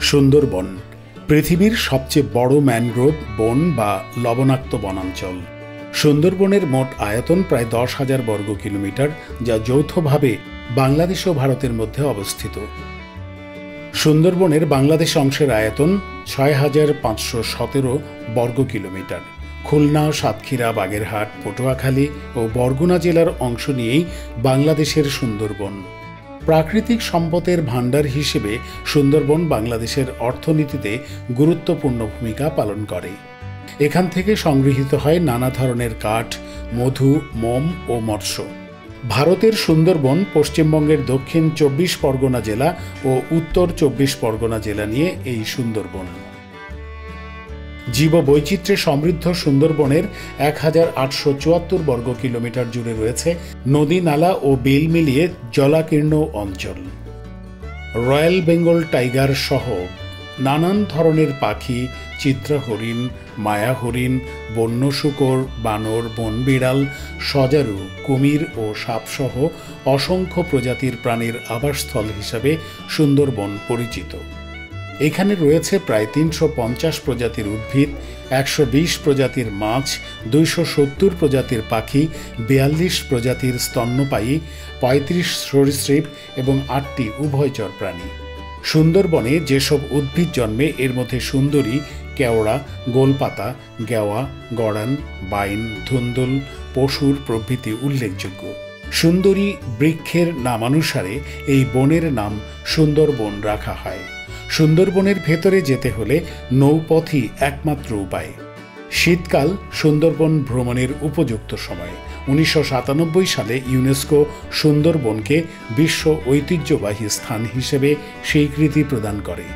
সুন্দরবন পৃথিবীর সবচেয়ে বড় ম্যানগ্রোভ বন বা লবণাক্ত বনাঞ্চল। সুন্দরবনের মোট আয়তন প্রায় 10,000 বর্গ কিলোমিটার, যা যৌথভাবে বাংলাদেশ ও ভারতের মধ্যে অবস্থিত। সুন্দরবনের বাংলাদেশ অংশের আয়তন 6,517 বর্গ কিলোমিটার। খুলনা, সাতক্ষীরা, বাগেরহাট, পটুয়াখালী ও বরগুনা জেলার অংশ নিয়েই বাংলাদেশের সুন্দরবন। প্রাকৃতিক সম্পদের ভাণ্ডার হিসেবে সুন্দরবন বাংলাদেশের অর্থনীতিতে গুরুত্বপূর্ণ ভূমিকা পালন করে। এখান থেকে সংগৃহীত হয় নানা ধরনের কাঠ, মধু, মোম ও মৎস্য। ভারতের সুন্দরবন পশ্চিমবঙ্গের দক্ষিণ 24 পরগনা জেলা ও উত্তর 24 পরগনা জেলা নিয়ে এই সুন্দরবন। জীববৈচিত্র্যে সমৃদ্ধ সুন্দরবনের 1,874 বর্গ কিলোমিটার জুড়ে রয়েছে নদী, নালা ও বিল মিলিয়ে জলাকীর্ণ অঞ্চল। রয়্যাল বেঙ্গল টাইগার সহ নানান ধরনের পাখি, চিত্রা হরিণ, মায়া হরিণ, বন্য শূকর, বানর, বনবিড়াল, সজারু, কুমির ও সাপসহ অসংখ্য প্রজাতির প্রাণীর আবাসস্থল হিসাবে সুন্দরবন পরিচিত। এখানে রয়েছে প্রায় 350 প্রজাতির উদ্ভিদ, 120 প্রজাতির মাছ, 270 প্রজাতির পাখি, 42 প্রজাতির স্তন্যপায়ী, 35 সরীসৃপ এবং 8টি উভয়চর প্রাণী। সুন্দরবনে যেসব উদ্ভিদ জন্মে এর মধ্যে সুন্দরী, কেওড়া, গোলপাতা, গেওয়া, গড়ান, বাইন, ধুন্দুল, পশুর প্রভৃতি উল্লেখযোগ্য। সুন্দরী বৃক্ষের নামানুসারে এই বনের নাম সুন্দরবন রাখা হয়। সুন্দরবনের ভেতরে যেতে হলে নৌপথই একমাত্র উপায়। শীতকাল সুন্দরবন ভ্রমণের উপযুক্ত সময়। 1997 সালে ইউনেস্কো সুন্দরবনকে বিশ্ব ঐতিহ্যবাহী স্থান হিসেবে স্বীকৃতি প্রদান করে।